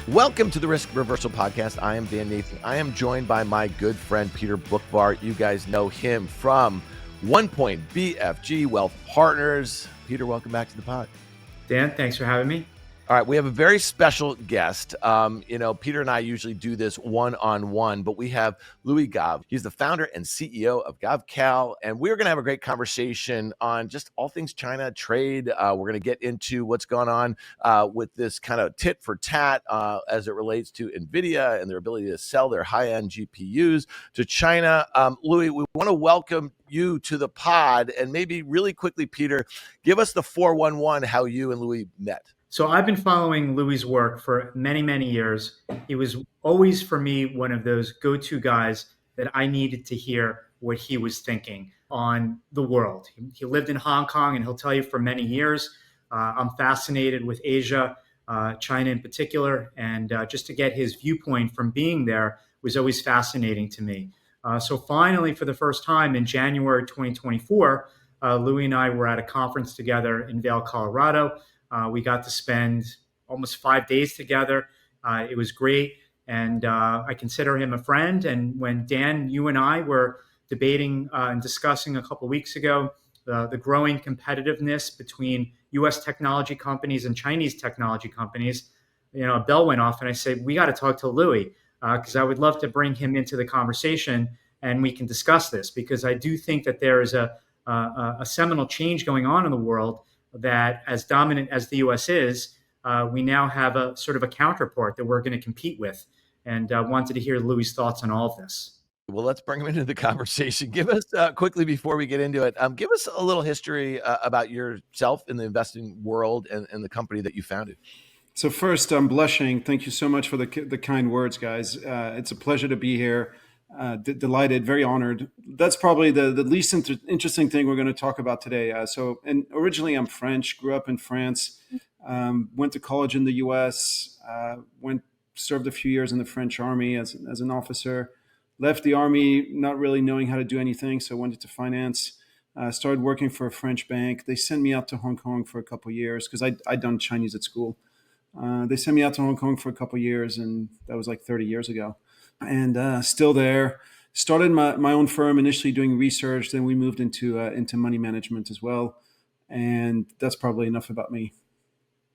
Welcome to the Risk Reversal Podcast. I am Dan Nathan. I am joined by my good friend, Peter Boockvar. You guys know him from One Point BFG Wealth Partners. Peter, welcome back to the pod. Dan, thanks for having me. All right, we have a very special guest. Peter and I usually do this one-on-one, but we have Louis Gave. He's the founder and CEO of Gavekal, and we're going to have a great conversation on just all things China, trade. We're going to get into what's going on with this kind of tit for tat as it relates to NVIDIA and their ability to sell their high-end GPUs to China. Louis, we want to welcome you to the pod, and maybe really quickly, Peter, give us the 411 how you and Louis met. So I've been following Louis' work for many, many years. He was always, for me, one of those go-to guys that I needed to hear what he was thinking on the world. He lived in Hong Kong, and he'll tell you for many years. I'm fascinated with Asia, China in particular, and just to get his viewpoint from being there was always fascinating to me. So finally, for the first time in January 2024, Louis and I were at a conference together in Vail, Colorado. We got to spend almost 5 days together. It was great. And I consider him a friend. And when Dan, you and I were debating and discussing a couple of weeks ago, the growing competitiveness between U.S. technology companies and Chinese technology companies, a bell went off and I said, we got to talk to Louis because I would love to bring him into the conversation and we can discuss this because I do think that there is a seminal change going on in the world that as dominant as the U.S. is, we now have a sort of a counterpart that we're going to compete with. And wanted to hear Louis' thoughts on all of this. Well, let's bring him into the conversation. Give us quickly before we get into it, give us a little history about yourself in the investing world and the company that you founded. So first, I'm blushing. Thank you so much for the kind words, guys. It's a pleasure to be here. Delighted, very honored. That's probably the least interesting thing we're going to talk about today. And originally I'm French, grew up in France, went to college in the U.S., served a few years in the French army as an officer, left the army not really knowing how to do anything, so went into finance, started working for a French bank. They sent me out to Hong Kong for a couple of years because I'd done Chinese at school. They sent me out to Hong Kong for a couple of years, and that was like 30 years ago. And still there. Started my own firm, initially doing research. Then we moved into money management as well. And that's probably enough about me.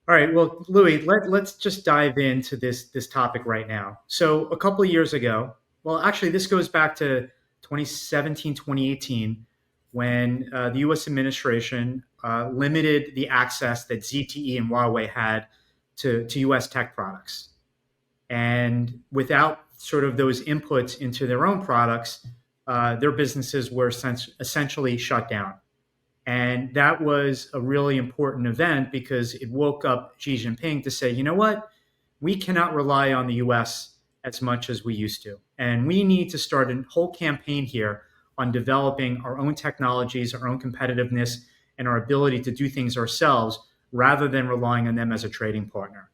All right. Well, Louis, let's just dive into this topic right now. So a couple of years ago, well, actually, this goes back to 2017, 2018, when the U.S. administration limited the access that ZTE and Huawei had to U.S. tech products. And without sort of those inputs into their own products, their businesses were essentially shut down. And that was a really important event because it woke up Xi Jinping to say, you know what, we cannot rely on the US as much as we used to. And we need to start a whole campaign here on developing our own technologies, our own competitiveness, and our ability to do things ourselves rather than relying on them as a trading partner.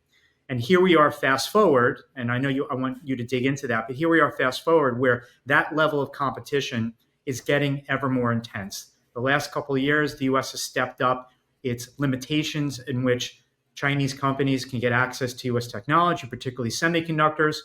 And here we are fast forward, and I want you to dig into that, but here we are fast forward where that level of competition is getting ever more intense. The last couple of years, the U.S. has stepped up its limitations in which Chinese companies can get access to U.S. technology, particularly semiconductors.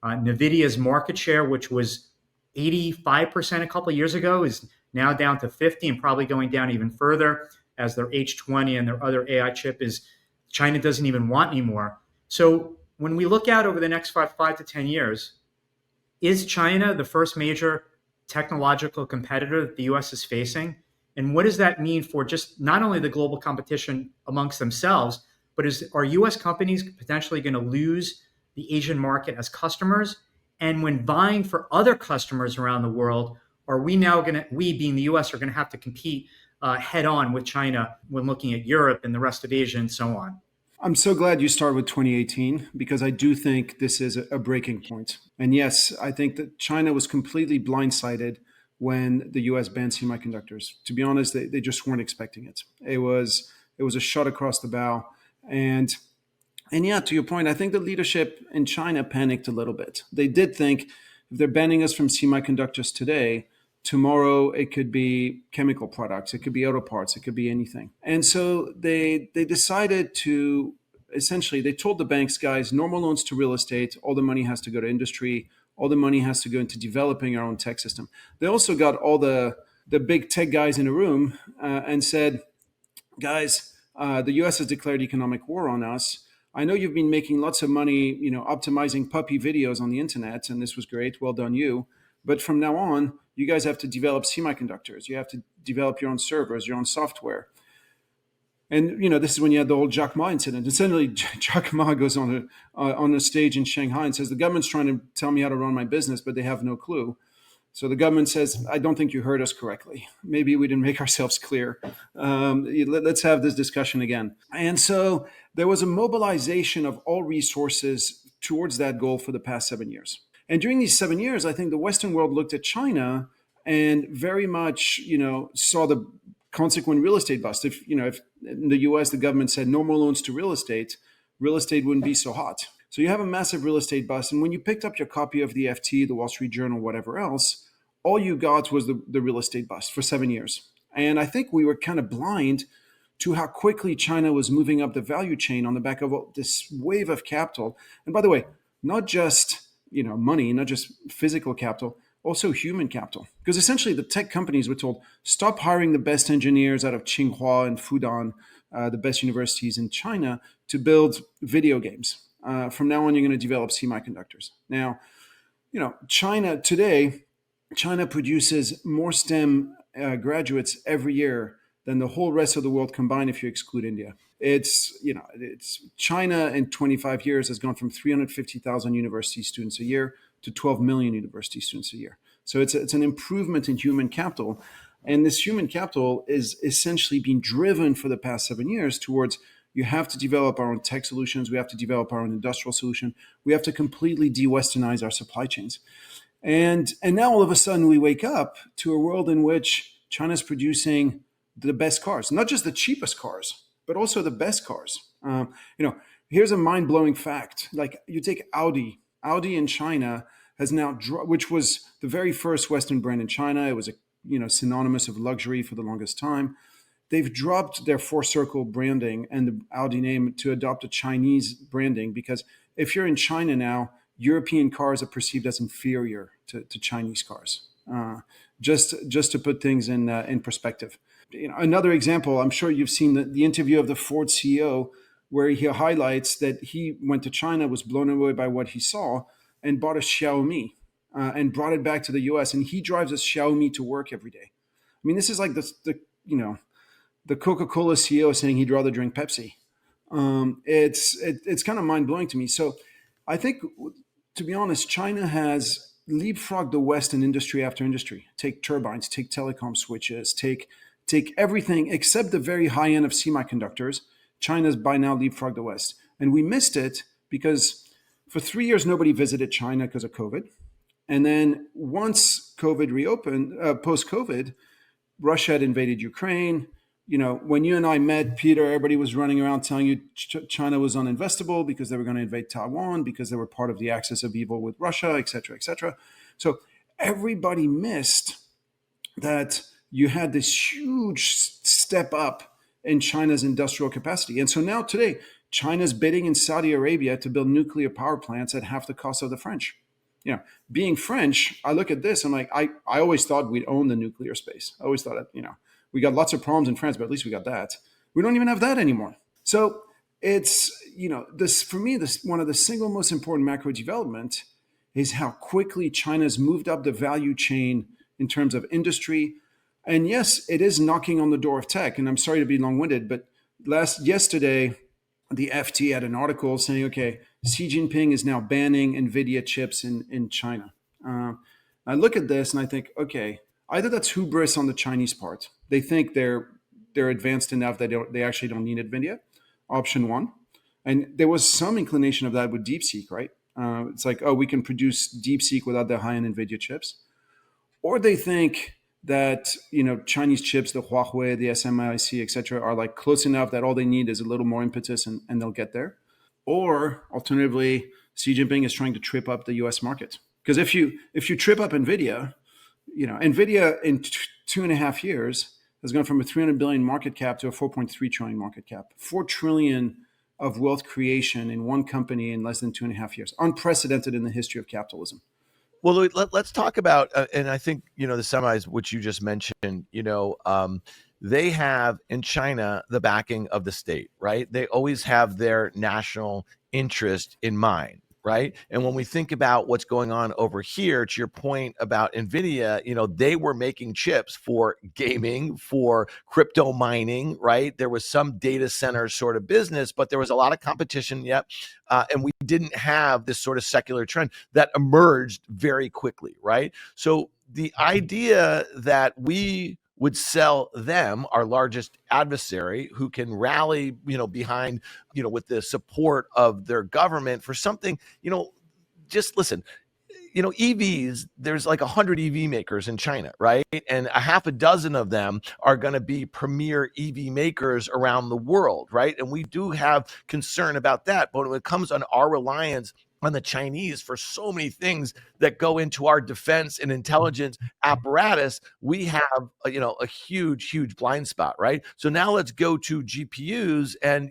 NVIDIA's market share, which was 85% a couple of years ago, is now down to 50 and probably going down even further as their H20 and their other AI chip is China doesn't even want anymore. So when we look out over the next 5 to 10 years, is China the first major technological competitor that the U.S. is facing? And what does that mean for just not only the global competition amongst themselves, but are U.S. companies potentially going to lose the Asian market as customers? And when vying for other customers around the world, are we now we being the U.S. are going to have to compete head on with China when looking at Europe and the rest of Asia and so on? I'm so glad you started with 2018 because I do think this is a breaking point. And yes, I think that China was completely blindsided when the U.S. banned semiconductors. To be honest, they just weren't expecting it. It was a shot across the bow. And yeah, to your point, I think the leadership in China panicked a little bit. They did think if they're banning us from semiconductors today, tomorrow it could be chemical products, it could be auto parts, it could be anything. And so they decided to essentially they told the banks, guys, normal loans to real estate, all the money has to go to industry, all the money has to go into developing our own tech system. They also got all the big tech guys in a room and said, guys, the U.S. has declared economic war on us. I know you've been making lots of money, optimizing puppy videos on the internet, and this was great. Well done, you. But from now on, you guys have to develop semiconductors. You have to develop your own servers, your own software. And this is when you had the whole Jack Ma incident. And suddenly, Jack Ma goes on a stage in Shanghai and says, the government's trying to tell me how to run my business, but they have no clue. So the government says, I don't think you heard us correctly. Maybe we didn't make ourselves clear. Let's have this discussion again. And so there was a mobilization of all resources towards that goal for the past 7 years. And during these 7 years, I think the Western world looked at China and very much, saw the consequent real estate bust. If in the US, the government said no more loans to real estate wouldn't be so hot. So you have a massive real estate bust. And when you picked up your copy of the FT, the Wall Street Journal, whatever else, all you got was the real estate bust for 7 years. And I think we were kind of blind to how quickly China was moving up the value chain on the back of this wave of capital. And by the way, not just money, not just physical capital, also human capital. Because essentially the tech companies were told, stop hiring the best engineers out of Tsinghua and Fudan, the best universities in China, to build video games. From now on, you're going to develop semiconductors. Now, China today, China produces more STEM graduates every year than the whole rest of the world combined if you exclude India. It's China in 25 years has gone from 350,000 university students a year to 12 million university students a year. So it's an improvement in human capital. And this human capital is essentially being driven for the past 7 years towards you have to develop our own tech solutions. We have to develop our own industrial solution. We have to completely de-Westernize our supply chains. And now all of a sudden we wake up to a world in which China's producing the best cars, not just the cheapest cars, but also the best cars. Here's a mind-blowing fact. Like you take Audi in China has now, which was the very first Western brand in China. It was synonymous of luxury for the longest time. They've dropped their four-circle branding and the Audi name to adopt a Chinese branding because if you're in China now, European cars are perceived as inferior to Chinese cars. Just to put things in perspective. Another example, I'm sure you've seen the interview of the Ford CEO where he highlights that he went to China, was blown away by what he saw, and bought a Xiaomi and brought it back to the US. And he drives a Xiaomi to work every day. I mean, this is like the Coca-Cola CEO saying he'd rather drink Pepsi. It's kind of mind-blowing to me. So I think, to be honest, China has leapfrogged the West in industry after industry. Take turbines, take telecom switches, take everything except the very high end of semiconductors. China's by now leapfrogged the West. And we missed it because for 3 years, nobody visited China because of COVID. And then once COVID reopened, post-COVID, Russia had invaded Ukraine. When you and I met, Peter, everybody was running around telling you China was uninvestable because they were going to invade Taiwan, because they were part of the axis of evil with Russia, et cetera, et cetera. So everybody missed that you had this huge step up in China's industrial capacity. And so now today, China's bidding in Saudi Arabia to build nuclear power plants at half the cost of the French. Being French, I look at this, I'm like, I always thought we'd own the nuclear space. I always thought that, we got lots of problems in France, but at least we got that. We don't even have that anymore. So it's, this for me, this one of the single most important macro development is how quickly China's moved up the value chain in terms of industry. And yes, it is knocking on the door of tech. And I'm sorry to be long-winded, but yesterday, the FT had an article saying, okay, Xi Jinping is now banning NVIDIA chips in China. I look at this and I think, okay, either that's hubris on the Chinese part. They think they're advanced enough that they actually don't need NVIDIA, option one. And there was some inclination of that with DeepSeek, right? It's like, oh, we can produce DeepSeek without the high-end NVIDIA chips. Or they think that, Chinese chips, the Huawei, the SMIC, et cetera, are like close enough that all they need is a little more impetus and they'll get there. Or alternatively, Xi Jinping is trying to trip up the US market. Because if you trip up NVIDIA, NVIDIA in 2.5 years has gone from a 300 billion market cap to a 4.3 trillion market cap. 4 trillion of wealth creation in one company in less than 2.5 years. Unprecedented in the history of capitalism. Well, Louis, let's talk about, and I think, the semis, which you just mentioned, they have in China the backing of the state, right? They always have their national interest in mind, right? And when we think about what's going on over here, to your point about NVIDIA, they were making chips for gaming, for crypto mining, right? There was some data center sort of business, but there was a lot of competition, yep. And we didn't have this sort of secular trend that emerged very quickly, right? So the idea that we would sell them, our largest adversary, who can rally, behind, with the support of their government for something, just listen, EVs, there's like 100 EV makers in China, right? And a half a dozen of them are going to be premier EV makers around the world, right? And we do have concern about that. But when it comes on our reliance on the Chinese for so many things that go into our defense and intelligence apparatus, we have a huge blind spot, right? So now let's go to GPUs, and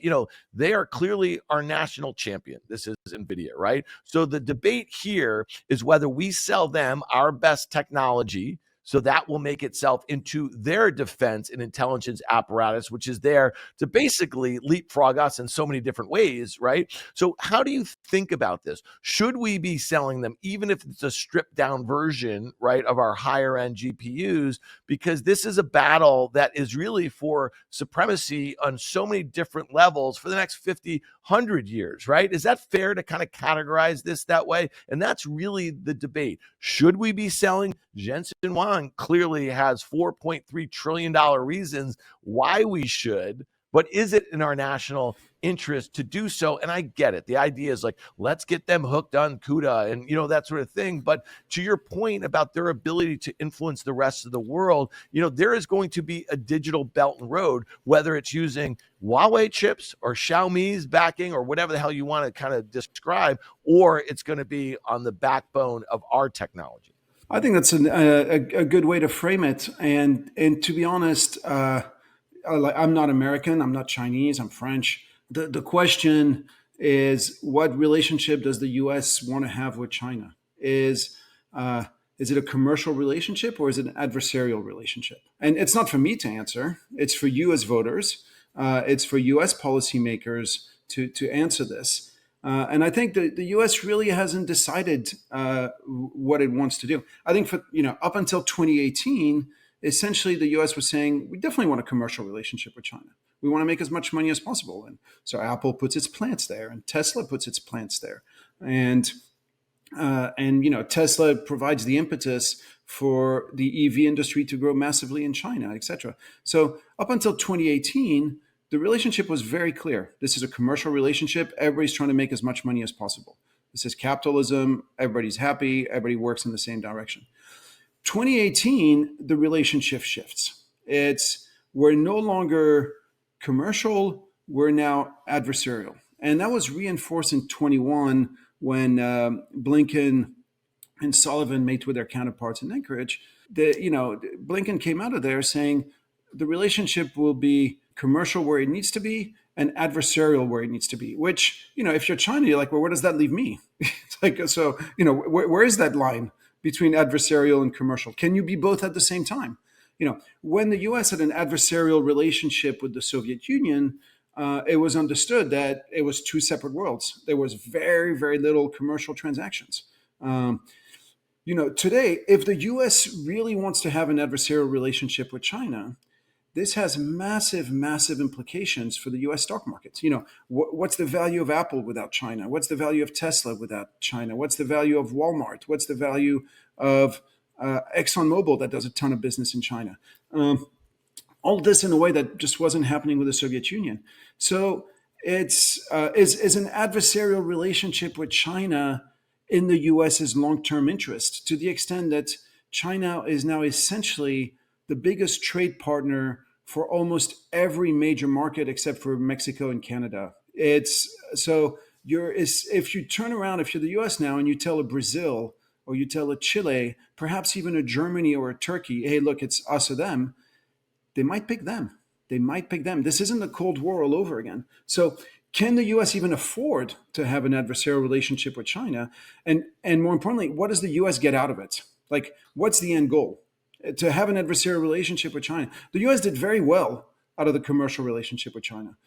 they are clearly our national champion. This is NVIDIA, right? So the debate here is whether we sell them our best technology, so that will make itself into their defense and intelligence apparatus, which is there to basically leapfrog us in so many different ways, right? So how do you think about this? Should we be selling them, even if it's a stripped down version, right, of our higher end GPUs? Because this is a battle that is really for supremacy on so many different levels for the next 50, 100 years, right? Is that fair to kind of categorize this that way? And that's really the debate. Should we be selling? Jensen Huang clearly has $4.3 trillion reasons why we should, but is it in our national interest to do so? And I get it. The idea is like, let's get them hooked on CUDA and, that sort of thing. But to your point about their ability to influence the rest of the world, there is going to be a digital Belt and Road, whether it's using Huawei chips or Xiaomi's backing or whatever the hell you want to kind of describe, or it's going to be on the backbone of our technology. I think that's a good way to frame it. And to be honest, I'm not American. I'm not Chinese. I'm French. The question is, what relationship does the U.S. want to have with China? Is it a commercial relationship or is it an adversarial relationship? And it's not for me to answer. It's for you as voters. It's for U.S. policymakers to answer this. And I think the U.S. really hasn't decided what it wants to do. I think for up until 2018, essentially the U.S. was saying we definitely want a commercial relationship with China. We want to make as much money as possible, and so Apple puts its plants there, and Tesla puts its plants there, and Tesla provides the impetus for the EV industry to grow massively in China, etc. So up until 2018. The relationship was very clear. This is a commercial relationship. Everybody's trying to make as much money as possible. This is capitalism. Everybody's happy. Everybody works in the same direction. 2018, the relationship shifts. We're no longer commercial. We're now adversarial. And that was reinforced in 21 when Blinken and Sullivan met with their counterparts in Anchorage. Blinken came out of there saying the relationship will be commercial where it needs to be and adversarial where it needs to be, which, if you're China, you're like, well, where does that leave me? It's like, so, where is that line between adversarial and commercial? Can you be both at the same time? When the US had an adversarial relationship with the Soviet Union, it was understood that it was two separate worlds. There was very, very little commercial transactions. Today, if the US really wants to have an adversarial relationship with China, this has massive, massive implications for the U.S. stock markets. What's the value of Apple without China? What's the value of Tesla without China? What's the value of Walmart? What's the value of ExxonMobil that does a ton of business in China? All this in a way that just wasn't happening with the Soviet Union. So is an adversarial relationship with China in the U.S.'s long-term interest, to the extent that China is now essentially the biggest trade partner for almost every major market except for Mexico and Canada. If you turn around, if you're the US now and you tell a Brazil or you tell a Chile, perhaps even a Germany or a Turkey, hey, look, it's us or them, they might pick them. This isn't the Cold War all over again. So can the U.S. even afford to have an adversarial relationship with China? And more importantly, what does the U.S. get out of it? Like, what's the end goal? To have an adversarial relationship with China. The U.S. did very well out of the commercial relationship with China.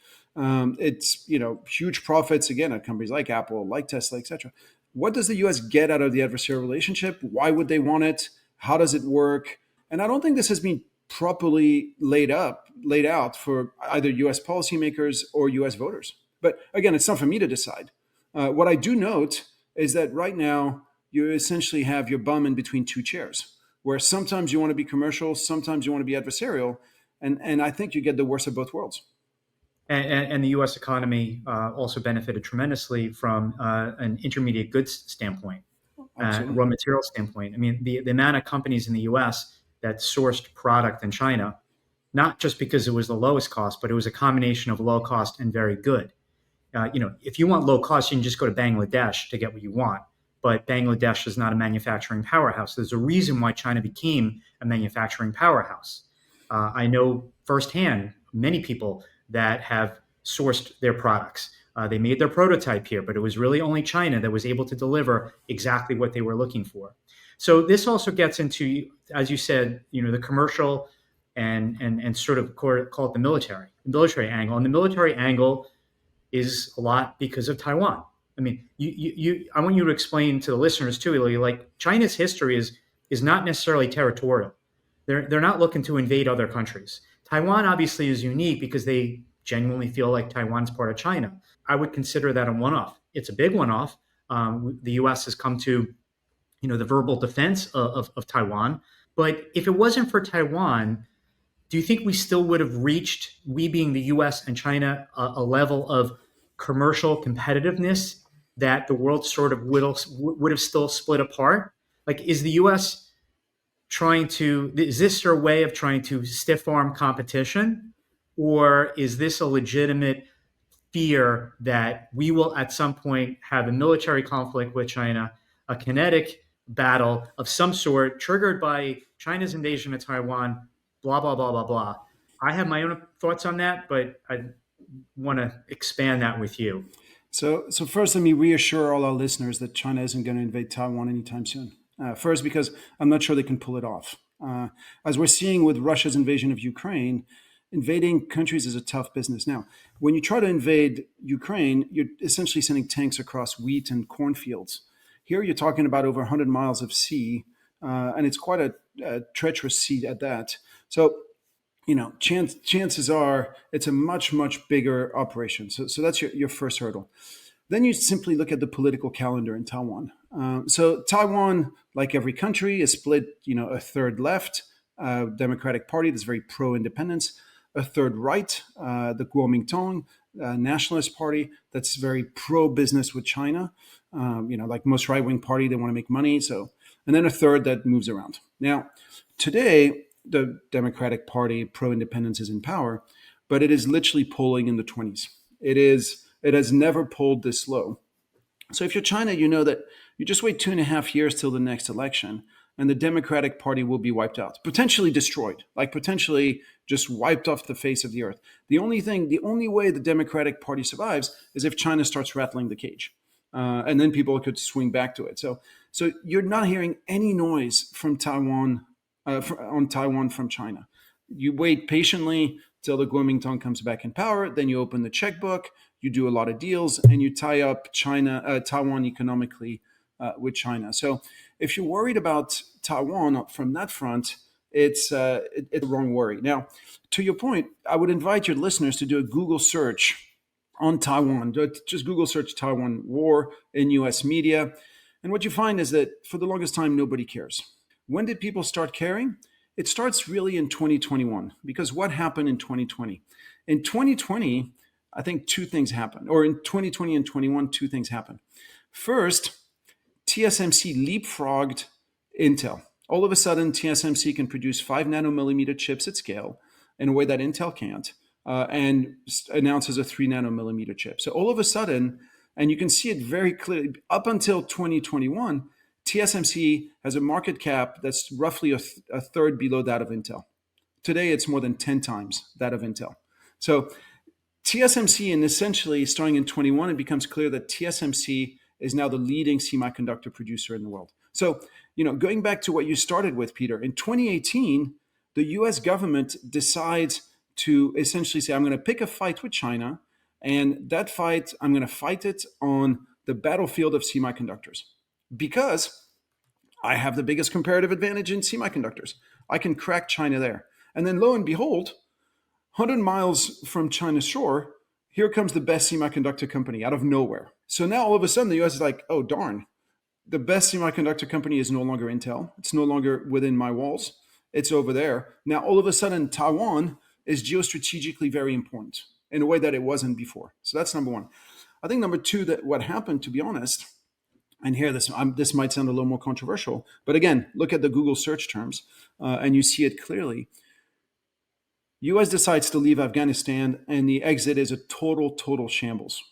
It's huge profits again at companies like Apple, like Tesla, etc. What does the U.S. get out of the adversarial relationship? Why would they want it? How does it work? And I don't think this has been properly laid out for either U.S. policymakers or U.S. voters. But again, it's not for me to decide. What I do note is that right now you essentially have your bum in between two chairs, where sometimes you want to be commercial, sometimes you want to be adversarial, and I think you get the worst of both worlds. And the U.S. economy also benefited tremendously from an intermediate goods standpoint, raw material standpoint. I mean, the amount of companies in the U.S. that sourced product in China, not just because it was the lowest cost, but it was a combination of low cost and very good. If you want low cost, you can just go to Bangladesh to get what you want. But Bangladesh is not a manufacturing powerhouse. There's a reason why China became a manufacturing powerhouse. I know firsthand many people that have sourced their products. They made their prototype here, but it was really only China that was able to deliver exactly what they were looking for. So this also gets into, as you said, the commercial and sort of call it the military angle. And the military angle is a lot because of Taiwan. I mean, I want you to explain to the listeners too, like China's history is not necessarily territorial. They're not looking to invade other countries. Taiwan obviously is unique because they genuinely feel like Taiwan's part of China. I would consider that a one-off. It's a big one-off. The U.S. has come to, the verbal defense of Taiwan. But if it wasn't for Taiwan, do you think we still would have reached, we being the U.S. and China, a level of commercial competitiveness that the world sort of would have still split apart? Like, is the U.S. is this their way of trying to stiff arm competition? Or is this a legitimate fear that we will at some point have a military conflict with China, a kinetic battle of some sort triggered by China's invasion of Taiwan, blah, blah, blah, blah, blah. I have my own thoughts on that, but I want to expand that with you. So first, let me reassure all our listeners that China isn't going to invade Taiwan anytime soon. First, because I'm not sure they can pull it off. As we're seeing with Russia's invasion of Ukraine, invading countries is a tough business. Now, when you try to invade Ukraine, you're essentially sending tanks across wheat and cornfields. Here, you're talking about over 100 miles of sea, and it's quite a treacherous sea at that. So, chances are it's a much, much bigger operation. So that's your first hurdle. Then you simply look at the political calendar in Taiwan. So Taiwan, like every country, is split, a third left, Democratic Party that's very pro-independence, a third right, the Kuomintang Nationalist Party that's very pro-business with China. Like most right-wing party, they want to make money. So, and then a third that moves around. Now, today, the Democratic Party, pro-independence, is in power, but it is literally polling in the 20s. It has never polled this low. So if you're China, you know that you just wait 2.5 years till the next election, and the Democratic Party will be wiped out, potentially destroyed, like potentially just wiped off the face of the earth. The only way the Democratic Party survives is if China starts rattling the cage, and then people could swing back to it. So you're not hearing any noise from Taiwan on Taiwan from China. You wait patiently till the Kuomintang comes back in power, then you open the checkbook, you do a lot of deals, and you tie up Taiwan economically with China. So if you're worried about Taiwan from that front, it's a wrong worry. Now, to your point, I would invite your listeners to do a Google search on Taiwan. Just Google search Taiwan war in US media. And what you find is that for the longest time, nobody cares. When did people start caring? It starts really in 2021, because what happened in 2020? In 2020, I think two things happened, or in 2020 and 21, two things happened. First, TSMC leapfrogged Intel. All of a sudden, TSMC can produce 5 nanometer chips at scale in a way that Intel can't, and announces a 3 nanometer chip. So all of a sudden, and you can see it very clearly, up until 2021, TSMC has a market cap that's roughly a third below that of Intel. Today, it's more than 10 times that of Intel. So TSMC, and essentially starting in 21, it becomes clear that TSMC is now the leading semiconductor producer in the world. So, going back to what you started with, Peter, in 2018, the US government decides to essentially say, I'm going to pick a fight with China, and that fight, I'm going to fight it on the battlefield of semiconductors because I have the biggest comparative advantage in semiconductors. I can crack China there. And then lo and behold, 100 miles from China's shore, here comes the best semiconductor company out of nowhere. So now all of a sudden the US is like, oh, darn, the best semiconductor company is no longer Intel. It's no longer within my walls. It's over there. Now all of a sudden Taiwan is geostrategically very important in a way that it wasn't before. So that's number one. I think number two, that what happened, to be honest, and here this might sound a little more controversial, but again, look at the Google search terms and you see it clearly. US decides to leave Afghanistan, and the exit is a total shambles.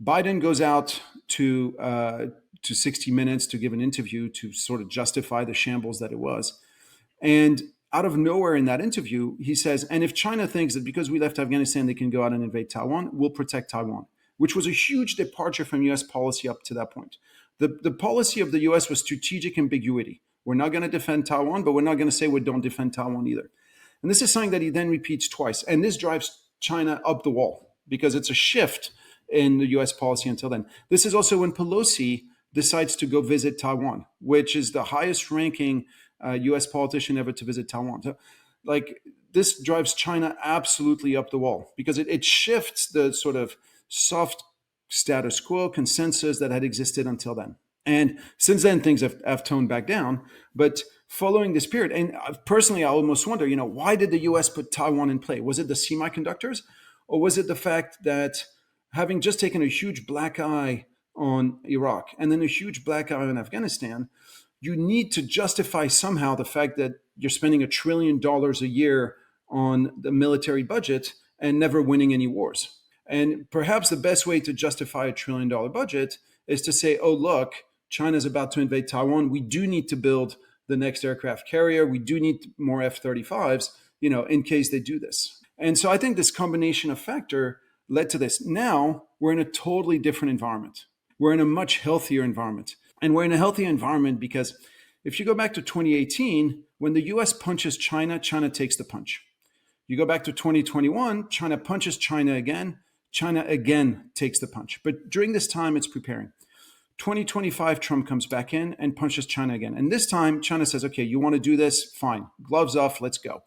Biden goes out to 60 Minutes to give an interview to sort of justify the shambles that it was. And out of nowhere in that interview, he says, and if China thinks that because we left Afghanistan, they can go out and invade Taiwan, we'll protect Taiwan, which was a huge departure from US policy up to that point. The policy of the US was strategic ambiguity. We're not going to defend Taiwan, but we're not going to say we don't defend Taiwan either. And this is something that he then repeats twice. And this drives China up the wall because it's a shift in the US policy until then. This is also when Pelosi decides to go visit Taiwan, which is the highest ranking US politician ever to visit Taiwan. So, this drives China absolutely up the wall because it shifts the sort of soft status quo consensus that had existed until then. And since then, things have toned back down. But following this period, and personally, I almost wonder, why did the US put Taiwan in play? Was it the semiconductors? Or was it the fact that having just taken a huge black eye on Iraq and then a huge black eye on Afghanistan, you need to justify somehow the fact that you're spending $1 trillion a year on the military budget and never winning any wars? And perhaps the best way to justify $1 trillion budget is to say, oh, look, China's about to invade Taiwan. We do need to build the next aircraft carrier. We do need more F-35s, in case they do this. And so I think this combination of factor led to this. Now we're in a totally different environment. We're in a much healthier environment. And we're in a healthier environment because if you go back to 2018, when the US punches China, China takes the punch. You go back to 2021, China punches China again takes the punch. But during this time, it's preparing. 2025, Trump comes back in and punches China again. And this time, China says, okay, you want to do this? Fine. Gloves off, let's go.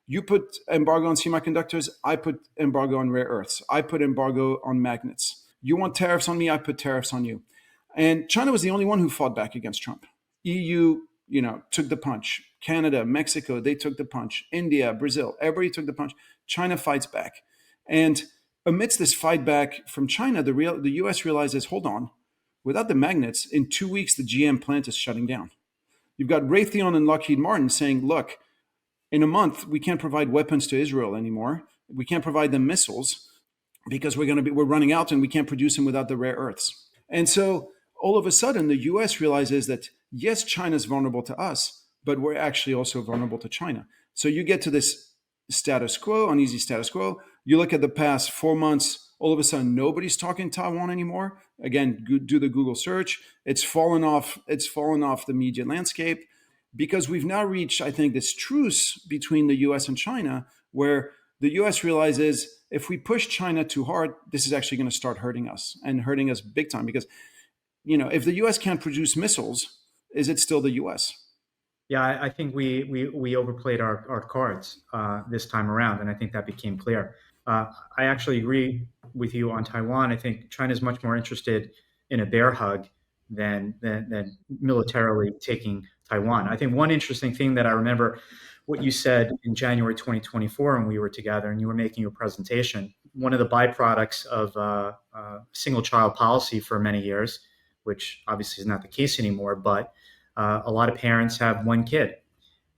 You put embargo on semiconductors, I put embargo on rare earths. I put embargo on magnets. You want tariffs on me, I put tariffs on you. And China was the only one who fought back against Trump. EU, took the punch. Canada, Mexico, they took the punch. India, Brazil, everybody took the punch. China fights back. And amidst this fight back from China, the US realizes, hold on, without the magnets, in 2 weeks, the GM plant is shutting down. You've got Raytheon and Lockheed Martin saying, look, in a month, we can't provide weapons to Israel anymore. We can't provide them missiles because we're running out and we can't produce them without the rare earths. And so all of a sudden, the US realizes that, yes, China's vulnerable to us, but we're actually also vulnerable to China. So you get to this status quo, uneasy status quo. You look at the past 4 months, all of a sudden, nobody's talking Taiwan anymore. Again, do the Google search. It's fallen off the media landscape because we've now reached, I think, this truce between the US and China, where the US realizes if we push China too hard, this is actually going to start hurting us and hurting us big time. Because, if the US can't produce missiles, is it still the US? Yeah, I think we overplayed our cards this time around, and I think that became clear. I actually agree with you on Taiwan. I think China is much more interested in a bear hug than militarily taking Taiwan. I think one interesting thing that I remember what you said in January 2024 when we were together and you were making your presentation, one of the byproducts of single child policy for many years, which obviously is not the case anymore, but a lot of parents have one kid.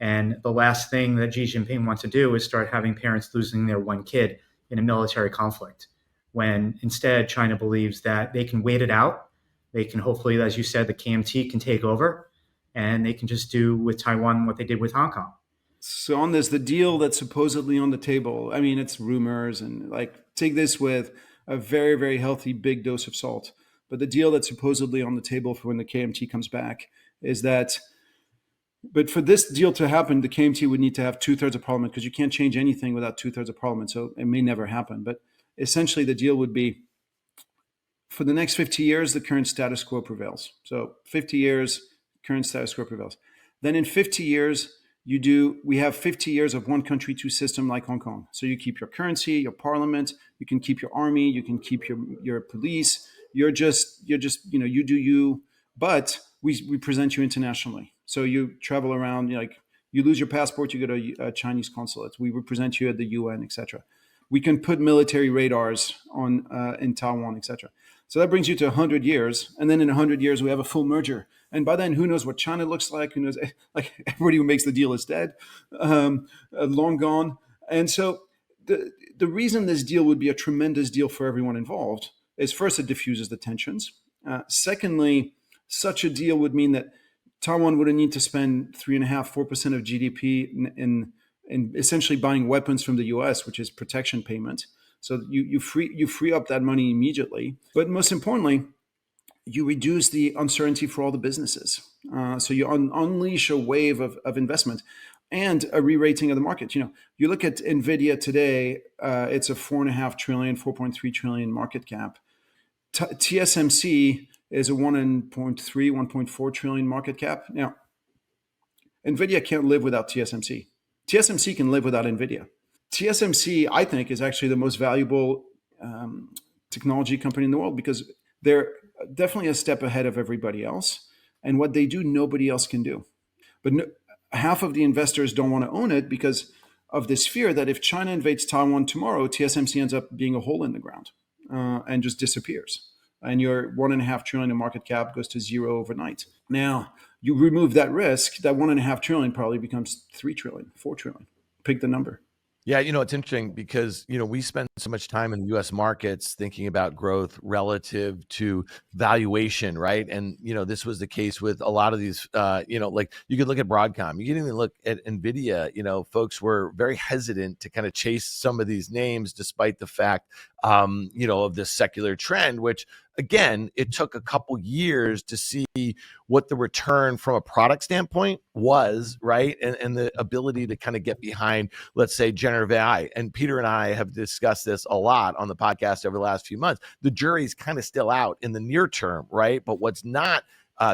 And the last thing that Xi Jinping wants to do is start having parents losing their one kid in a military conflict, when instead China believes that they can wait it out. They can hopefully, as you said, the KMT can take over and they can just do with Taiwan what they did with Hong Kong. So on this, the deal that's supposedly on the table, I mean, it's rumors and like take this with a very, very healthy big dose of salt. But the deal that's supposedly on the table for when the KMT comes back is that, but for this deal to happen, the KMT would need to have 2/3 of parliament because you can't change anything without 2/3 of parliament. So it may never happen. But essentially, the deal would be for the next 50 years, the current status quo prevails. So 50 years, current status quo prevails. Then in 50 years, we have 50 years of one country, two system like Hong Kong. So you keep your currency, your parliament, you can keep your army, you can keep your police. You're just, you do you, but we present you internationally. So you travel around, like you lose your passport, you go to a Chinese consulate. We represent you at the UN, etc. We can put military radars on in Taiwan, etc. So that brings you to 100 years. And then in 100 years, we have a full merger. And by then, who knows what China looks like? Who knows? Like everybody who makes the deal is dead, long gone. And so the reason this deal would be a tremendous deal for everyone involved is first, it diffuses the tensions. Secondly, such a deal would mean that Taiwan would need to spend 3.5%-4% of GDP in essentially buying weapons from the U.S., which is protection payment. So you free up that money immediately. But most importantly, you reduce the uncertainty for all the businesses. So you unleash a wave of investment and a re-rating of the market. You look at NVIDIA today, it's a 4.5 trillion, 4.3 trillion market cap. TSMC is a 1.3, 1.4 trillion market cap. Now, NVIDIA can't live without TSMC. TSMC can live without NVIDIA. TSMC, I think, is actually the most valuable technology company in the world because they're definitely a step ahead of everybody else. And what they do, nobody else can do. But half of the investors don't want to own it because of this fear that if China invades Taiwan tomorrow, TSMC ends up being a hole in the ground and just disappears. And your 1.5 trillion in market cap goes to zero overnight. Now, you remove that risk, that 1.5 trillion probably becomes 3 trillion, 4 trillion. Pick the number. Yeah, it's interesting because, we spend so much time in the U.S. markets thinking about growth relative to valuation, right? And, this was the case with a lot of these, like you could look at Broadcom, you can even look at NVIDIA, folks were very hesitant to kind of chase some of these names despite the fact, of this secular trend, which again, it took a couple years to see what the return from a product standpoint was, right? And the ability to kind of get behind, let's say, generative AI. And Peter and I have discussed this a lot on the podcast over the last few months. The jury's kind of still out in the near term, right? But what's not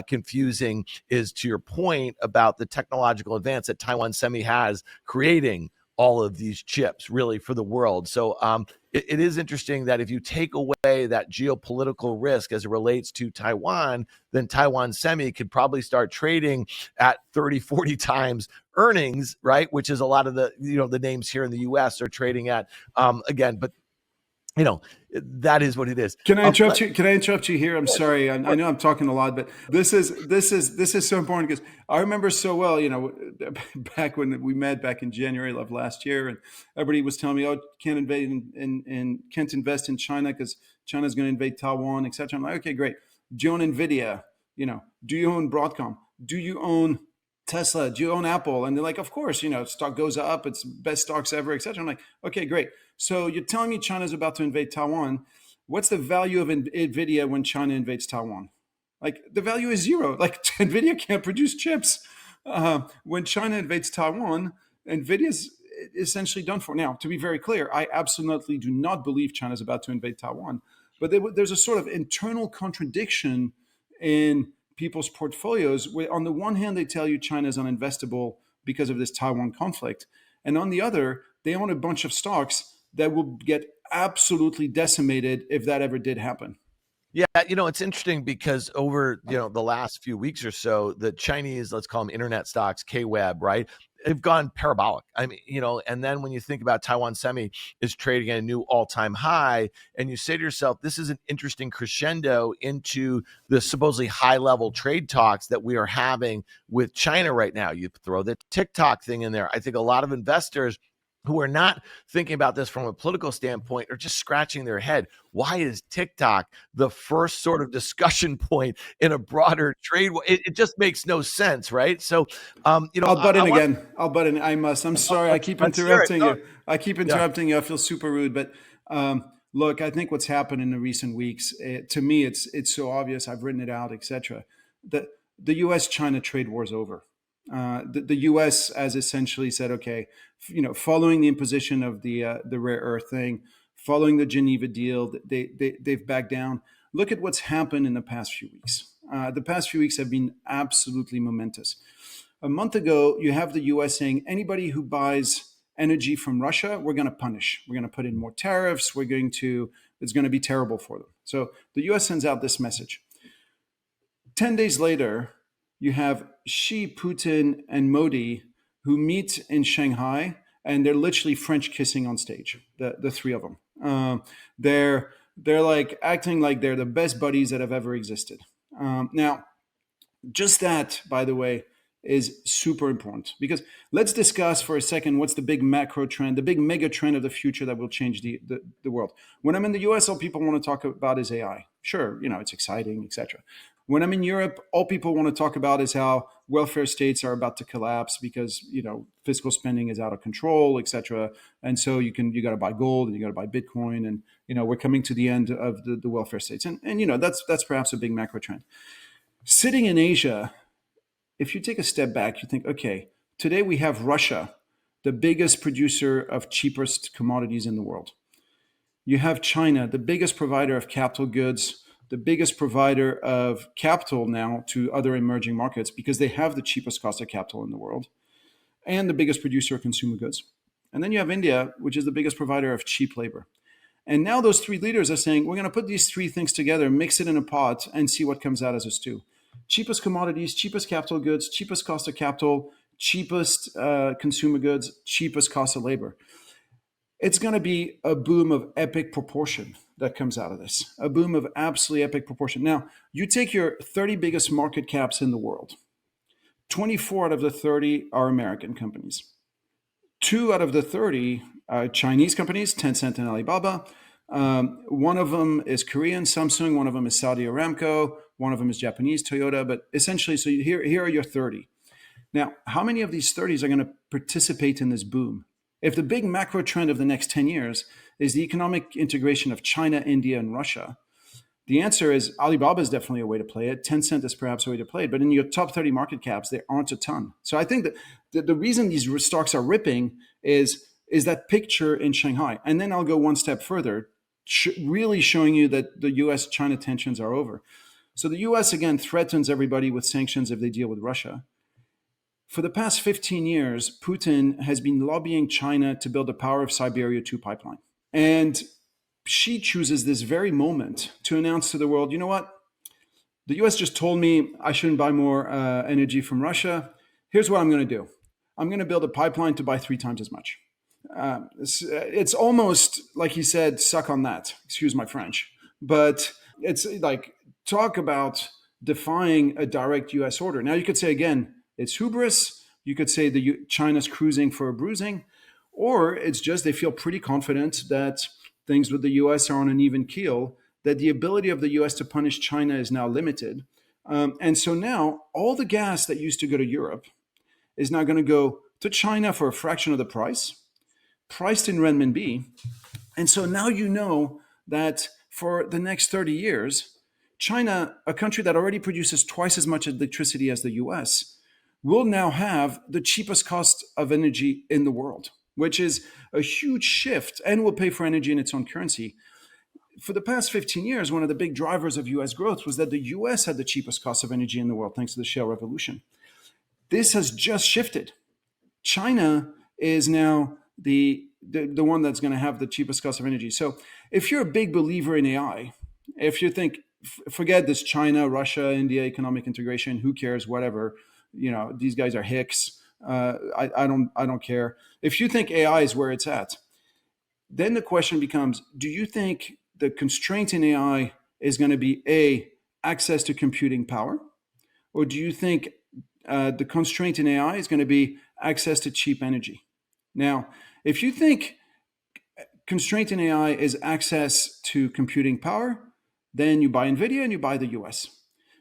confusing is, to your point about the technological advance that Taiwan Semi has, creating all of these chips really for the world. So it is interesting that if you take away that geopolitical risk as it relates to Taiwan, then Taiwan Semi could probably start trading at 30, 40 times earnings, right? Which is a lot of the, the names here in the US are trading at, again, but that is what it is. Can I interrupt you? Can I interrupt you here? I'm sorry. I know I'm talking a lot, but this is so important because I remember so well, back when we met back in January of last year, and everybody was telling me, "Oh, can't invest in China because China's going to invade Taiwan, etc." I'm like, "Okay, great. Do you own NVIDIA? Do you own Broadcom? Do you own Tesla? Do you own Apple?" And they're like, "Of course, stock goes up. It's best stocks ever, etc." I'm like, "Okay, great. So you're telling me China's about to invade Taiwan. What's the value of NVIDIA when China invades Taiwan? Like the value is zero. Like NVIDIA can't produce chips. When China invades Taiwan, NVIDIA's essentially done for. Now, to be very clear, I absolutely do not believe China's about to invade Taiwan. But there's a sort of internal contradiction in people's portfolios where on the one hand, they tell you China is uninvestable because of this Taiwan conflict. And on the other, they own a bunch of stocks that will get absolutely decimated if that ever did happen. Yeah, it's interesting because over, the last few weeks or so, the Chinese, let's call them internet stocks, K-Web, right? They've gone parabolic. I mean, and then when you think about Taiwan Semi is trading at a new all-time high, and you say to yourself, this is an interesting crescendo into the supposedly high-level trade talks that we are having with China right now. You throw the TikTok thing in there. I think a lot of investors who are not thinking about this from a political standpoint are just scratching their head. Why is TikTok the first sort of discussion point in a broader trade war? It just makes no sense, right? So, I'll butt I in want. again. I'll butt in. I must. I'm sorry. I keep Let's hear it. interrupting Oh, you. I keep yeah. interrupting you. I feel super rude. But look, I think what's happened in the recent weeks, to me, it's so obvious. I've written it out, etc. The U.S. China trade war is over. The U.S. has essentially said, okay, following the imposition of the rare earth thing, following the Geneva deal, they've backed down. Look at what's happened in the past few weeks. The past few weeks have been absolutely momentous. A month ago, you have the U.S. saying anybody who buys energy from Russia, we're going to punish. We're going to put in more tariffs. It's going to be terrible for them. So the U.S. sends out this message. 10 days later, you have Xi, Putin, and Modi who meet in Shanghai, and they're literally French kissing on stage, the three of them. They're like acting like they're the best buddies that have ever existed. Now, just that, by the way, is super important, because let's discuss for a second what's the big macro trend, the big mega trend of the future that will change the world. When I'm in the US, all people want to talk about is AI. Sure, it's exciting, etc. When I'm in Europe, all people want to talk about is how welfare states are about to collapse because fiscal spending is out of control, etc. And so you got to buy gold and you got to buy Bitcoin, and we're coming to the end of the welfare states, and that's perhaps a big macro trend. Sitting in Asia, if you take a step back, you think, okay, today we have Russia, the biggest producer of cheapest commodities in the world. You have China, the biggest provider of capital goods, the biggest provider of capital now to other emerging markets because they have the cheapest cost of capital in the world, and the biggest producer of consumer goods. And then you have India, which is the biggest provider of cheap labor. And now those three leaders are saying, we're going to put these three things together, mix it in a pot, and see what comes out as a stew. Cheapest commodities, cheapest capital goods, cheapest cost of capital, cheapest consumer goods, cheapest cost of labor. It's going to be a boom of epic proportion that comes out of this, a boom of absolutely epic proportion. Now, you take your 30 biggest market caps in the world. 24 out of the 30 are American companies. 2 out of the 30 are Chinese companies, Tencent and Alibaba. One of them is Korean, Samsung. One of them is Saudi Aramco. One of them is Japanese, Toyota. But essentially, so here are your 30. Now, how many of these 30s are going to participate in this boom? If the big macro trend of the next 10 years is the economic integration of China, India, and Russia, the answer is Alibaba is definitely a way to play it. Tencent is perhaps a way to play it. But in your top 30 market caps, there aren't a ton. So I think that the reason these stocks are ripping is that picture in Shanghai. And then I'll go one step further, really showing you that the U.S.-China tensions are over. So the U.S., again, threatens everybody with sanctions if they deal with Russia. For the past 15 years, Putin has been lobbying China to build the Power of Siberia 2 pipeline. And Xi chooses this very moment to announce to the world, you know what? The US just told me I shouldn't buy more energy from Russia. Here's what I'm going to do. I'm going to build a pipeline to buy 3 times as much. It's almost like he said, suck on that. Excuse my French. But it's like, talk about defying a direct US order. Now, you could say, again, it's hubris. You could say China's cruising for a bruising. Or it's just they feel pretty confident that things with the US are on an even keel, that the ability of the US to punish China is now limited. And so now all the gas that used to go to Europe is now going to go to China for a fraction of the price, priced in renminbi. And so now you know that for the next 30 years, China, a country that already produces twice as much electricity as the US, will now have the cheapest cost of energy in the world, which is a huge shift, and will pay for energy in its own currency. For the past 15 years, one of the big drivers of US growth was that the US had the cheapest cost of energy in the world, thanks to the shale revolution. This has just shifted. China is now the one that's going to have the cheapest cost of energy. So if you're a big believer in AI, if you think, forget this China, Russia, India economic integration, who cares, whatever, these guys are hicks. I don't care. If you think AI is where it's at, then the question becomes, do you think the constraint in AI is going to be access to computing power? Or do you think the constraint in AI is going to be access to cheap energy? Now, If you think constraint in AI is access to computing power, then you buy NVIDIA and you buy the US.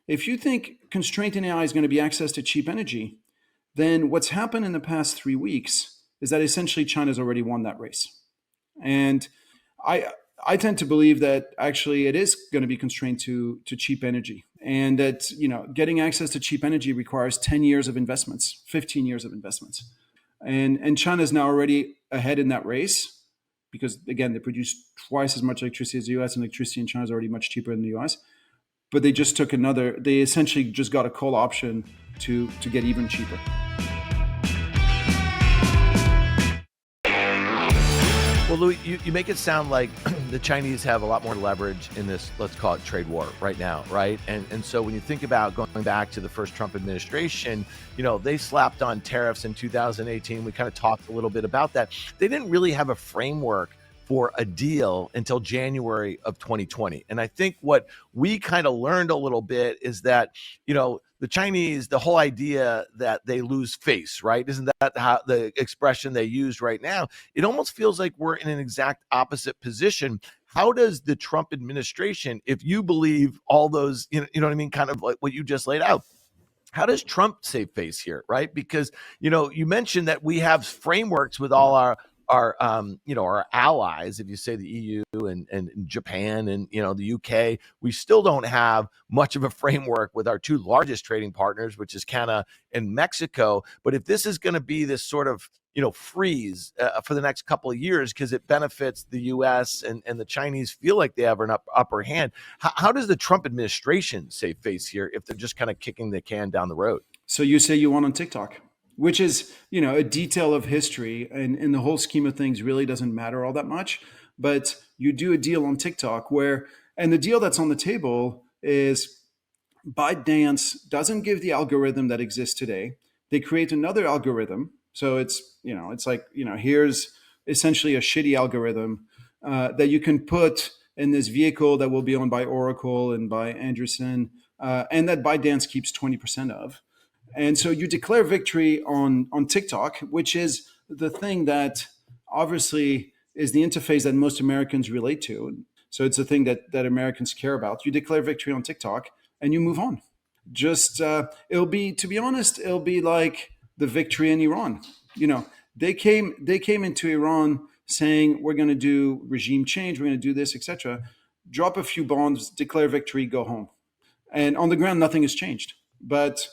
If you think constraint in AI is going to be access to cheap energy, then what's happened in the past 3 weeks is that essentially China's already won that race. And I tend to believe that actually it is going to be constrained to cheap energy, and that getting access to cheap energy requires 10 years of investments, 15 years of investments, and China's now already ahead in that race because again they produce twice as much electricity as the U.S. and electricity in China is already much cheaper than the U.S. But they just took they essentially just got a call option to get even cheaper. Well, Louis, you make it sound like the Chinese have a lot more leverage in this, let's call it trade war right now, right? And so when you think about going back to the first Trump administration, they slapped on tariffs in 2018. We kind of talked a little bit about that. They didn't really have a framework for a deal until January of 2020. And I think what we kind of learned a little bit is that, the Chinese, the whole idea that they lose face, right? Isn't that how the expression they use right now? It almost feels like we're in an exact opposite position. How does the Trump administration, if you believe all those, you know what I mean, kind of like what you just laid out, how does Trump save face here, right? Because, you mentioned that we have frameworks with all our allies, if you say the EU and Japan and, the UK, we still don't have much of a framework with our two largest trading partners, which is Canada and Mexico. But if this is going to be this sort of, freeze for the next couple of years, because it benefits the US and the Chinese feel like they have an upper hand, how does the Trump administration save face here if they're just kind of kicking the can down the road? So you say you won on TikTok, which is, a detail of history, and in the whole scheme of things really doesn't matter all that much. But you do a deal on TikTok and the deal that's on the table is ByteDance doesn't give the algorithm that exists today. They create another algorithm. So it's like, here's essentially a shitty algorithm that you can put in this vehicle that will be owned by Oracle and by Anderson, and that ByteDance keeps 20% of. And so you declare victory on TikTok, which is the thing that obviously is the interface that most Americans relate to. So it's the thing that Americans care about. You declare victory on TikTok and you move on. Just it'll be like the victory in Iran. They came into Iran saying we're going to do regime change, we're going to do this, etc. Drop a few bombs, declare victory, go home. And on the ground, nothing has changed. But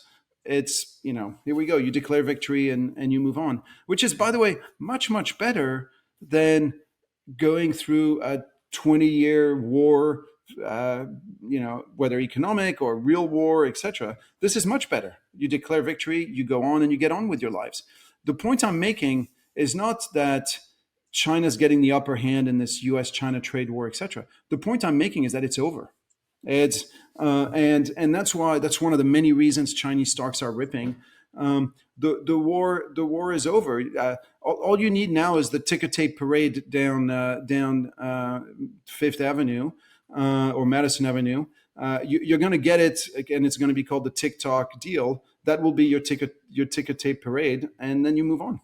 it's, here we go. You declare victory and you move on, which is, by the way, much, much better than going through a 20-year war, whether economic or real war, etc. This is much better. You declare victory, you go on and you get on with your lives. The point I'm making is not that China's getting the upper hand in this U.S. China trade war, etc. The point I'm making is that it's over. It's and that's one of the many reasons Chinese stocks are ripping. The war is over. All you need now is the ticker tape parade down Fifth Avenue or Madison Avenue. You're going to get it, and it's going to be called the TikTok deal. That will be your ticker tape parade, and then you move on.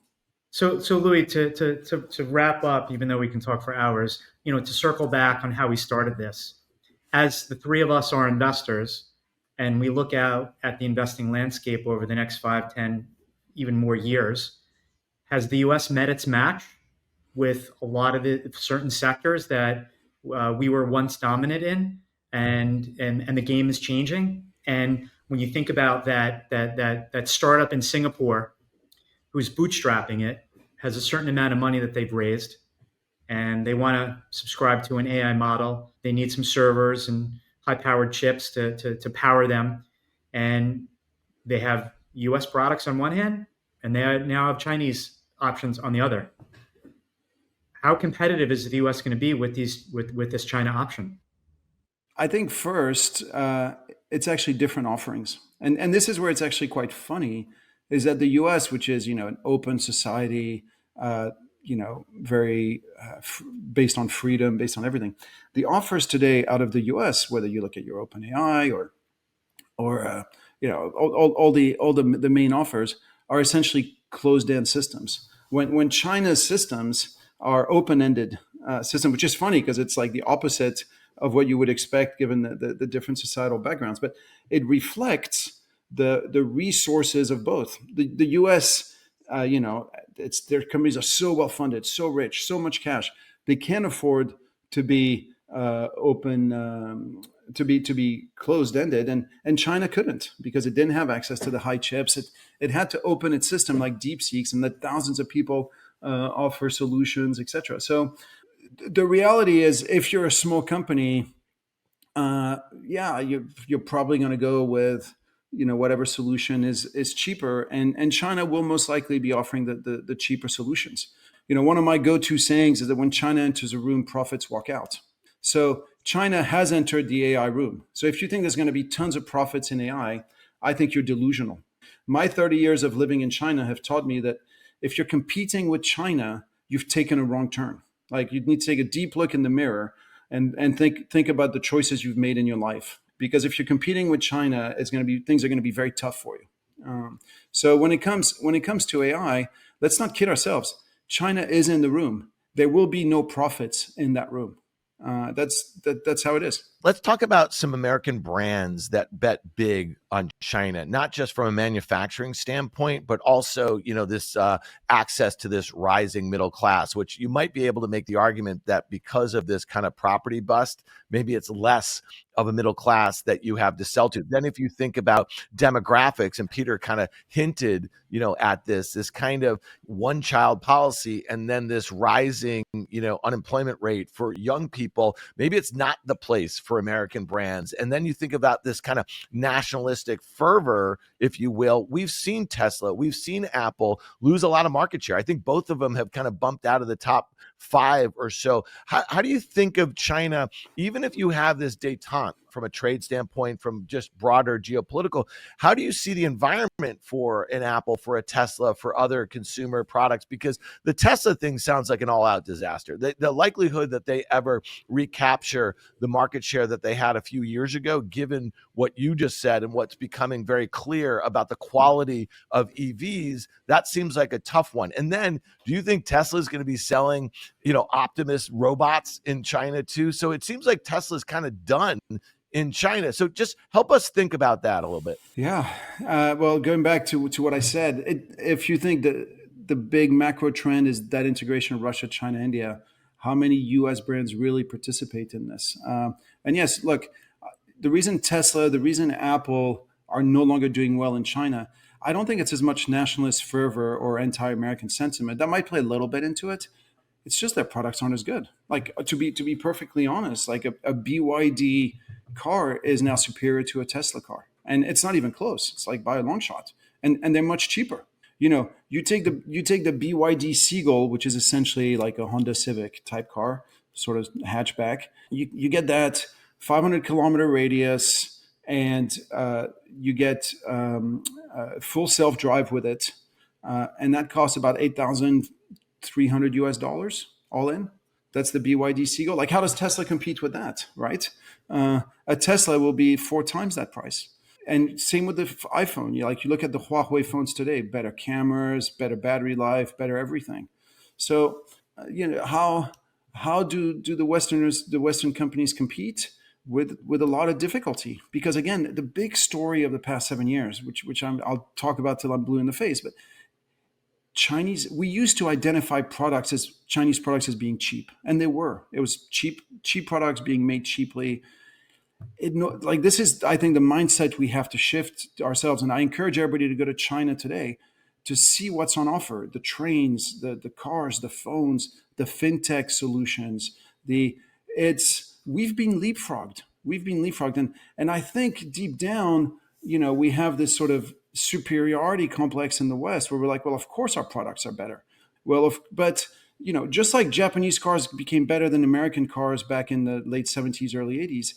So Louis, to wrap up, even though we can talk for hours, to circle back on how we started this. As the three of us are investors and we look out at the investing landscape over the next 5, 10, even more years, has the U.S. met its match with a lot of certain sectors that we were once dominant in, and the game is changing? And when you think about that startup in Singapore who's bootstrapping it, has a certain amount of money that they've raised, and they want to subscribe to an AI model. They need some servers and high-powered chips to power them. And they have U.S. products on one hand, and they now have Chinese options on the other. How competitive is the U.S. going to be with this China option? I think first, it's actually different offerings. And this is where it's actually quite funny, is that the U.S., which is, an open society, very based on freedom, based on everything. The offers today out of the U.S., whether you look at your OpenAI or all the main offers, are essentially closed-end systems. when China's systems are open-ended system, which is funny because it's like the opposite of what you would expect given the different societal backgrounds, but it reflects the resources of both. The U.S., their companies are so well funded, so rich, so much cash, they can't afford to be open, to be closed ended, and China couldn't because it didn't have access to the high chips. It had to open its system like DeepSeek's and let thousands of people offer solutions, etc. So the reality is, if you're a small company, you're probably going to go with whatever solution is cheaper, and China will most likely be offering the cheaper solutions. One of my go-to sayings is that when China enters a room, profits walk out. So China has entered the AI room. So if you think there's going to be tons of profits in AI, I think you're delusional. My 30 years of living in China have taught me that if you're competing with China, you've taken a wrong turn. Like, you need to take a deep look in the mirror and think about the choices you've made in your life. Because if you're competing with China, things are going to be very tough for you. So when it comes to AI, let's not kid ourselves. China is in the room. There will be no profits in that room. That's how it is. Let's talk about some American brands that bet big on China, not just from a manufacturing standpoint, but also, this access to this rising middle class, which you might be able to make the argument that because of this kind of property bust, maybe it's less of a middle class that you have to sell to. Then if you think about demographics, and Peter kind of hinted, at this kind of one-child policy, and then this rising, unemployment rate for young people, maybe it's not the place for American brands. And then you think about this kind of nationalistic fervor, if you will. We've seen Tesla, we've seen Apple lose a lot of market share. I think both of them have kind of bumped out of the top 5 or so. How do you think of China, even if you have this detente from a trade standpoint, from just broader geopolitical, how do you see the environment for an Apple, for a Tesla, for other consumer products? Because the Tesla thing sounds like an all-out disaster. The likelihood that they ever recapture the market share that they had a few years ago, given what you just said and what's becoming very clear about the quality of EVs, that seems like a tough one. And then, do you think Tesla is going to be selling, Optimus robots in China too? So it seems like Tesla's kind of done in China. So just help us think about that a little bit. Yeah. Well, going back to what I said, if you think that the big macro trend is that integration of Russia, China, India, how many U.S. brands really participate in this? And yes, look, the reason Tesla, the reason Apple are no longer doing well in China, I don't think it's as much nationalist fervor or anti-American sentiment. That might play a little bit into it. It's just their products aren't as good. Like, to be perfectly honest, like a BYD car is now superior to a Tesla car, and it's not even close. It's like by a long shot, and they're much cheaper. You take the BYD Seagull, which is essentially like a Honda Civic type car, sort of hatchback. You get that 500-kilometer radius, and you get full self-drive with it, and that costs about $8,300 all in. That's the BYD Seagull. Like, how does Tesla compete with that, right? A Tesla will be 4 times that price. And same with the iPhone. You look at the Huawei phones today, better cameras, better battery life, better everything. So, how do the Western companies compete? With a lot of difficulty, because again, the big story of the past 7 years, which I'll talk about till I'm blue in the face, but we used to identify Chinese products as being cheap, and they were. It was cheap products being made cheaply. This is, I think, the mindset we have to shift ourselves. And I encourage everybody to go to China today to see what's on offer: the trains, the cars, the phones, the fintech solutions. We've been leapfrogged. And I think deep down, we have this sort of superiority complex in the West where we're like, well, of course our products are better. But just like Japanese cars became better than American cars back in the late 70s, early 80s,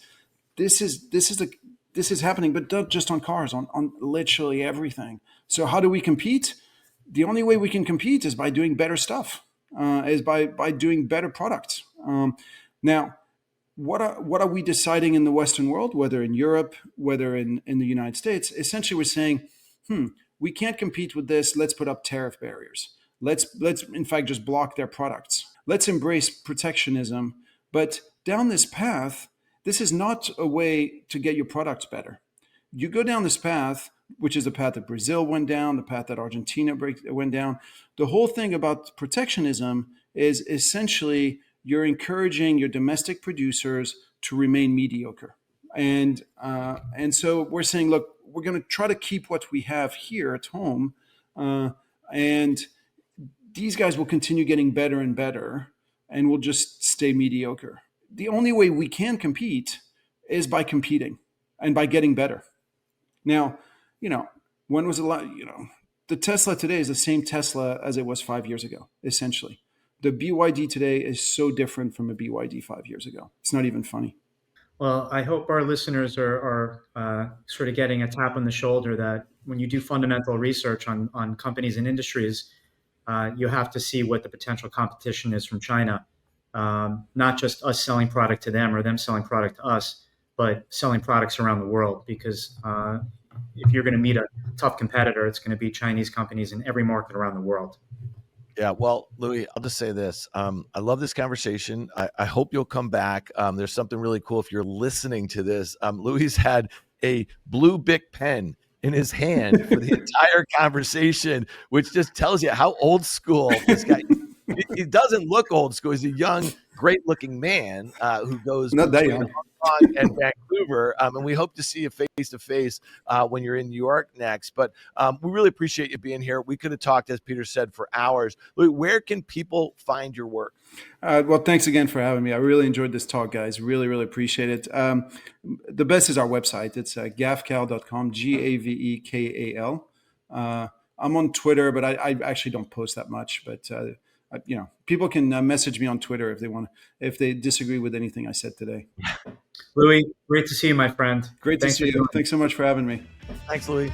this is happening, but not just on cars, on literally everything. So how do we compete? The only way we can compete is by doing better stuff, is by doing better products. Now, what are we deciding in the Western world, whether in Europe, whether in the United States? Essentially, we're saying, we can't compete with this. Let's put up tariff barriers. Let's in fact just block their products. Let's embrace protectionism. But down this path, this is not a way to get your products better. You go down this path, which is the path that Brazil went down, the path that Argentina went down. The whole thing about protectionism is essentially you're encouraging your domestic producers to remain mediocre. And so we're saying, look, we're going to try to keep what we have here at home, and these guys will continue getting better and better, and we'll just stay mediocre. The only way we can compete is by competing and by getting better. Now, when was the Tesla today is the same Tesla as it was 5 years ago, essentially. The BYD today is so different from a BYD 5 years ago. It's not even funny. Well, I hope our listeners are sort of getting a tap on the shoulder that when you do fundamental research on companies and industries, you have to see what the potential competition is from China. Not just us selling product to them or them selling product to us, but selling products around the world. Because if you're going to meet a tough competitor, it's going to be Chinese companies in every market around the world. Yeah, well, Louis, I'll just say this. I love this conversation. I hope you'll come back. There's something really cool if you're listening to this. Louis had a blue Bic pen in his hand for the entire conversation, which just tells you how old school this guy is. He doesn't look old school. He's a young, great-looking man who goes Not that between young. Hong Kong and Vancouver, and we hope to see you face-to-face when you're in New York next. But we really appreciate you being here. We could have talked, as Peter said, for hours. Louis, where can people find your work? Well, thanks again for having me. I really enjoyed this talk, guys. Really, really appreciate it. The best is our website. It's gavekal.com, Gavekal. I'm on Twitter, but I actually don't post that much. But people can message me on Twitter if they disagree with anything I said today. Louis, great to see you, my friend. Great to see you. Thanks so much for having me. Thanks, Louis.